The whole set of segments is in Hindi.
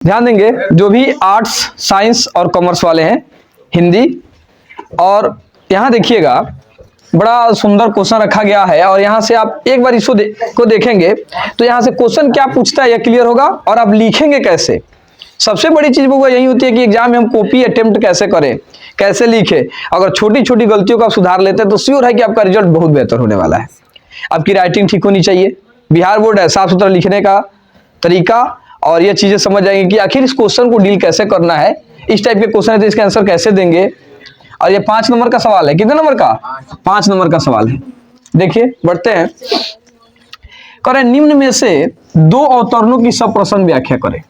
ध्यान देंगे जो भी आर्ट्स, साइंस और कॉमर्स वाले हैं, हिंदी। और यहाँ देखिएगा बड़ा सुंदर क्वेश्चन रखा गया है, और यहाँ से आप एक बार इसको को देखेंगे तो यहाँ से क्वेश्चन क्या पूछता है यह क्लियर होगा, और आप लिखेंगे कैसे। सबसे बड़ी चीज वो यही होती है कि एग्जाम में हम कॉपी अटेम्प्ट कैसे करें, कैसे लिखे। अगर छोटी छोटी गलतियों का सुधार लेते हैं तो श्योर है कि आपका रिजल्ट बहुत बेहतर होने वाला है। आपकी राइटिंग ठीक होनी चाहिए, बिहार बोर्ड है, साफ सुथरा लिखने का तरीका, और ये चीजें समझ जाएंगे कि आखिर इस क्वेश्चन को डील कैसे करना है। इस टाइप के क्वेश्चन है तो इसका आंसर कैसे देंगे। और ये 5 नंबर का सवाल है। कितने नंबर का? 5 नंबर का सवाल है। देखिए बढ़ते हैं। करें निम्न में से 2 अवतरणों की सप्रश्न व्याख्या करें।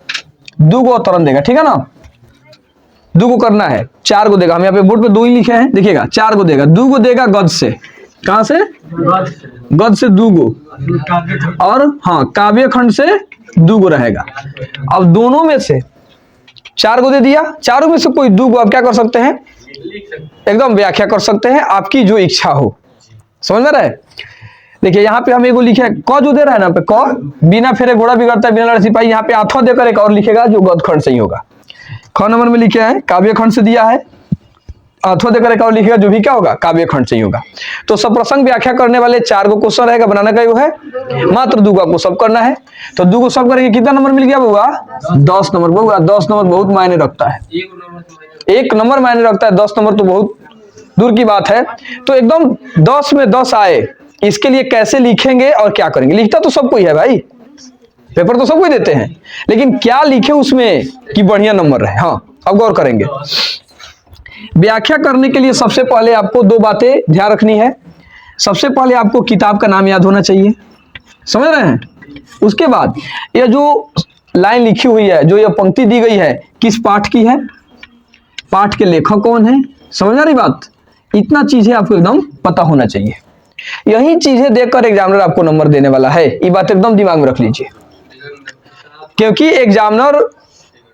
2 को अवतरण देगा, ठीक है ना, 2 को करना है, 4 को देगा। हम यहाँ पे बोर्ड पे 2 ही लिखे हैं, देखिएगा 4 को देगा। 2 को देगा गद से, कहां से? गद से 2 को, और हाँ काव्य खंड से 2 को रहेगा। अब दोनों में से 4 को दे दिया, चारों में से कोई 2 को आप क्या कर सकते हैं, एकदम व्याख्या कर सकते हैं, आपकी जो इच्छा हो। समझ में रहे? देखिए यहाँ पे हम एगो लिखे क जो दे रहा है ना पे क, बिना फेरे घोड़ा बिगड़ता है, बिना लड़े सिपाही। यहाँ पे आठवां देकर एक और लिखेगा जो गद खंड से ही होगा। ख नंबर में लिखे हैं काव्य खंड से दिया है, आठवां देकर एक और लिखेगा जो भी क्या होगा, काव्य खंड से ही होगा। तो सब प्रसंग व्याख्या करने वाले 4 को क्वेश्चन रहेगा, बनाना का है मात्र 2 को सब करना है। तो 2 को सब करेंगे, कितना नंबर मिल गया बउआ? 10 नंबर। बउआ 10 नंबर बहुत मायने रखता है, 1 नंबर मायने रखता है, 10 नंबर तो बहुत दूर की बात है। तो एकदम 10 में 10 आए, इसके लिए कैसे लिखेंगे और क्या करेंगे। लिखता तो सब कोई है भाई, पेपर तो सब कोई देते हैं, लेकिन क्या लिखे उसमें कि बढ़िया नंबर रहे। हाँ अब गौर करेंगे। व्याख्या करने के लिए सबसे पहले आपको 2 बातें ध्यान रखनी है। सबसे पहले आपको किताब का नाम याद होना चाहिए, समझ रहे हैं। उसके बाद यह जो लाइन लिखी हुई है, जो यह पंक्ति दी गई है, किस पाठ की है, पाठ के लेखक कौन है, समझ आ रही बात। इतना चीजें आपको एकदम पता होना चाहिए। यही चीजें देखकर एग्जामिनर आपको नंबर देने वाला है, ये बात एकदम दिमाग में रख लीजिए। क्योंकि एग्जामिनर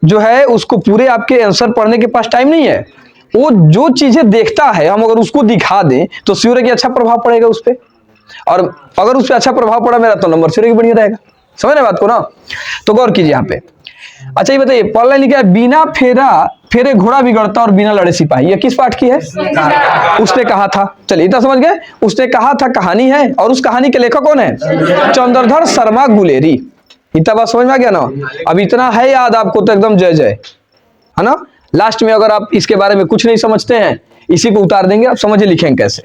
जो है उसको पूरे आपके आंसर पढ़ने के पास टाइम नहीं है। वो जो चीजें देखता है, हम अगर उसको दिखा दें तो श्योर है कि अच्छा प्रभाव पड़ेगा उस पर, और अगर उस पर अच्छा प्रभाव पड़ा मेरा तो नंबर श्योर है कि बढ़िया रहेगा। समझ रहे बात को ना। तो गौर कीजिए यहाँ पे। अच्छा ये बताइए, पहला लिखा है बिना फेरे घोड़ा बिगड़ता और बिना लड़े सिपाही, ये किस पाठ की है? उसने कहा था। चलिए इतना समझ गए। उसने कहा था कहानी है, और उस कहानी के लेखक कौन है? चंद्रधर शर्मा गुलेरी। इतना बात समझ में आ गया ना। अब इतना है याद आपको तो एकदम जय जय है ना। लास्ट में अगर आप इसके बारे में कुछ नहीं समझते हैं, इसी को उतार देंगे, आप समझिए लिखेंगे कैसे।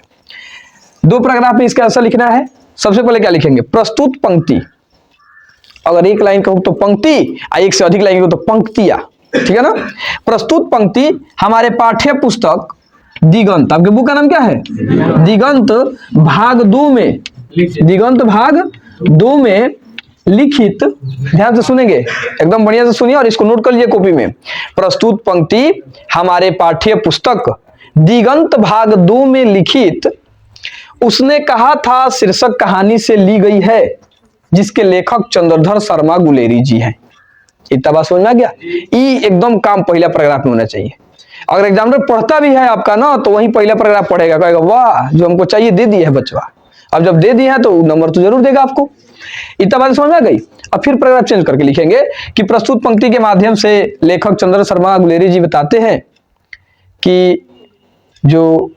2 पैराग्राफ में इसका आंसर लिखना है। सबसे पहले क्या लिखेंगे? प्रस्तुत पंक्ति। अगर 1 लाइन कहूं तो पंक्ति, 1 से अधिक लाइन कहूं तो पंक्तियां, ठीक है ना। प्रस्तुत पंक्ति हमारे पाठ्य पुस्तक दिगंत, आपके बुक का नाम क्या है? दिगंत भाग 2 में, दिगंत भाग 2 में लिखित, ध्यान से सुनेंगे, एकदम बढ़िया से सुनिए और इसको नोट कर लीजिए कॉपी में। प्रस्तुत पंक्ति हमारे पाठ्य पुस्तक दिगंत भाग 2 में लिखित उसने कहा था शीर्षक कहानी से ली गई है, जिसके लेखक चंद्रधर शर्मा गुलेरी जी हैं। इतना बात समझ में आ गया। ई एकदम काम पहला पैराग्राफ में होना चाहिए। अगर एग्जामिनर पढ़ता भी है आपका ना, तो वही पहला पैराग्राफ पढ़ेगा, कहेगा वाह जो हमको चाहिए दे दिया है बचवा। अब जब दे दिया है तो नंबर तो जरूर देगा आपको। इतना बात समझ में आ गई। अब फिर पैराग्राफ चेंज करके लिखेंगे कि प्रस्तुत पंक्ति के माध्यम से लेखक चंद्रधर शर्मा गुलेरी जी बताते हैं कि जो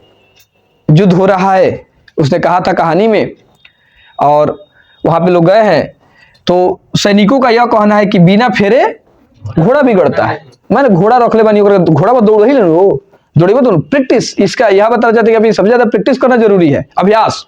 युद्ध हो रहा है, उसने कहा था कहानी में, और वहां पे लोग गए हैं, तो सैनिकों का यह कहना है कि बिना फेरे घोड़ा बिगड़ता है। मैंने घोड़ा रख ले बनी, घोड़ा पर दौड़ ही लो, दौड़ेगा तो प्रैक्टिस। इसका यह बताया जाता है कि अभी सबसे ज्यादा प्रैक्टिस करना जरूरी है, अभ्यास।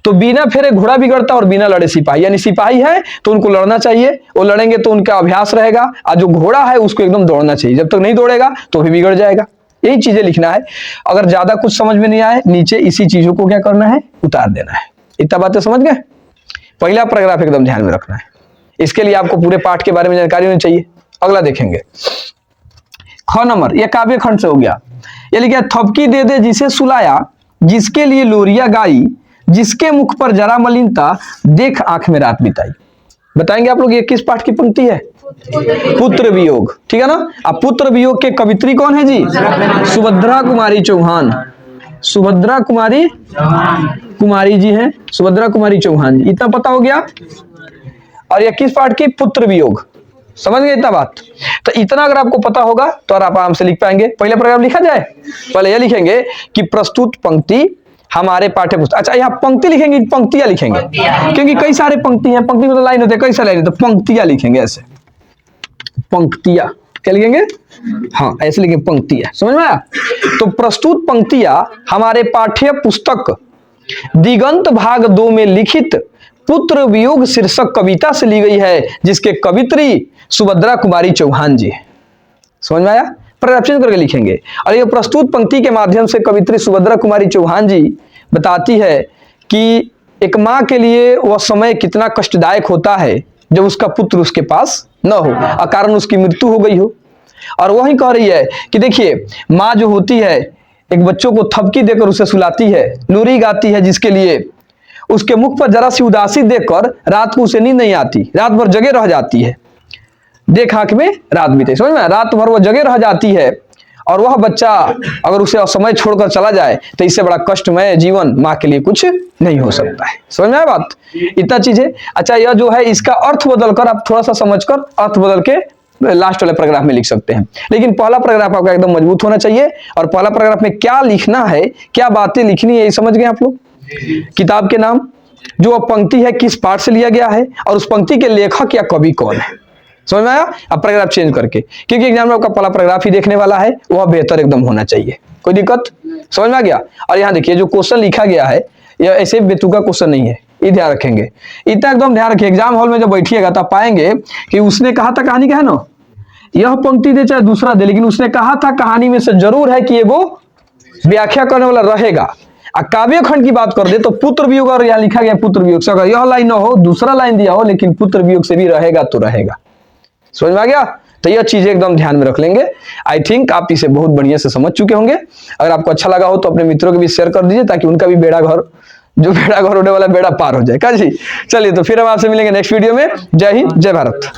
तो बिना फेरे घोड़ा बिगड़ता और बिना लड़े सिपाही, यानी सिपाही है तो उनको लड़ना चाहिए, वो लड़ेंगे तो उनका अभ्यास रहेगा, और जो घोड़ा है उसको एकदम दौड़ना चाहिए। जब तक नहीं दौड़ेगा तो भी बिगड़ जाएगा। यही चीजें लिखना है। अगर ज्यादा कुछ समझ में नहीं आए, नीचे इसी चीजों को क्या करना है, उतार देना है। इतना बातें समझ गए। पहला पैराग्राफ एकदम ध्यान में रखना है। इसके लिए आपको पूरे पाठ के बारे में जानकारी होनी चाहिए। अगला देखेंगे, ख नंबर, यह काव्य खंड से हो गया। ये लिखा थपकी दे दे जिसे सुलाया, जिसके लिए लोरिया गाई, जिसके मुख पर जरा मलिनता, देख आंख में रात बिताई। बताएंगे आप लोग ये किस पाठ की पंक्ति है? पुत्र वियोग, ठीक है ना। अब पुत्र वियोग के कवित्री कौन है जी? सुभद्रा कुमारी चौहान। सुभद्रा कुमारी जी हैं, सुभद्रा कुमारी चौहान जी। इतना पता हो गया। और यह किस पाठ की? पुत्र वियोग। समझ गए इतना बात? तो इतना अगर आपको पता होगा तो आप आराम से लिख पाएंगे। पहले पैराग्राफ लिखा जाए, पहले यह लिखेंगे कि प्रस्तुत पंक्ति हमारे पाठ्य पुस्तक। अच्छा, यहाँ पंक्ति लिखेंगे, पंक्तियां लिखेंगे, क्योंकि कई सारे पंक्ति हैं, पंक्ति में तो लाइन होते हैं, कई सारे लाइन, तो पंक्तियां लिखेंगे ऐसे, पंक्तियां क्या लिखेंगे? हाँ, ऐसे लिखेंगे पंक्तियां। समझ में आया? तो प्रस्तुत पंक्तियां हमारे पाठ्य पुस्तक दिगंत भाग 2 में लिखित पुत्र वियोग शीर्षक कविता से ली गई है, जिसके कवित्री सुभद्रा कुमारी चौहान जी। समझ में आया? पैराग्राफ चेंज करके लिखेंगे। और ये प्रस्तुत पंक्ति के माध्यम से कवित्री सुभद्रा कुमारी चौहान जी बताती है कि एक माँ के लिए वह समय कितना कष्टदायक होता है जब उसका पुत्र उसके पास न हो, अकारण उसकी मृत्यु हो गई हो। और वही कह रही है कि देखिए, माँ जो होती है एक बच्चों को थपकी देकर उसे सुलाती है, लोरी गाती है, जिसके लिए उसके मुख पर जरा सी उदासी देखकर रात को उसे नींद नहीं आती, रात भर जगे रह जाती है, देख आंख में रात बीते। समझ में? रात भर वो जगे रह जाती है, और वह बच्चा अगर उसे असमय छोड़कर चला जाए तो इससे बड़ा कष्टमय जीवन माँ के लिए कुछ नहीं हो सकता है। समझ में आया बात? इतना चीज है। अच्छा, यह जो है इसका अर्थ बदलकर आप थोड़ा सा समझकर अर्थ बदल के लास्ट वाले पैराग्राफ में लिख सकते हैं, लेकिन पहला पैराग्राफ आपका एकदम मजबूत होना चाहिए। और पहला पैराग्राफ में क्या लिखना है, क्या बातें लिखनी है, ये समझ गए आप लोग? किताब के नाम, जो पंक्ति है किस पाठ से लिया गया है, और उस पंक्ति के लेखक या कवि कौन है। समझ में आया? अब पैराग्राफ चेंज करके, क्योंकि एग्जाम में आपका पहला पैराग्राफ ही देखने वाला है, वह बेहतर एकदम होना चाहिए। कोई दिक्कत? समझ में आ गया? और यहाँ देखिए जो क्वेश्चन लिखा गया है यह ऐसे बेतुका क्वेश्चन नहीं है, ये ध्यान रखेंगे, इतना एकदम ध्यान रखिए। एग्जाम हॉल में जब बैठिएगा तो पाएंगे कि उसने कहा था, कहानी का है ना, यह पंक्ति दे चाहे दूसरा दे, लेकिन उसने कहा था कहानी में से जरूर है कि वो व्याख्या करने वाला रहेगा। काव्य खंड की बात कर दे तो पुत्र वियोग, और यहाँ लिखा गया पुत्र वियोग से, अगर यह लाइन ना हो, दूसरा लाइन दिया हो, लेकिन पुत्र वियोग से भी रहेगा तो रहेगा। समझ में आ गया? तो यह चीजें एकदम ध्यान में रख लेंगे। आई थिंक आप इसे बहुत बढ़िया से समझ चुके होंगे। अगर आपको अच्छा लगा हो तो अपने मित्रों के भी शेयर कर दीजिए, ताकि उनका भी बेड़ा घर, जो बेड़ा घर होने वाला बेड़ा पार हो जाए। जी चलिए, तो फिर हम आपसे मिलेंगे नेक्स्ट वीडियो में। जय हिंद, जय भारत।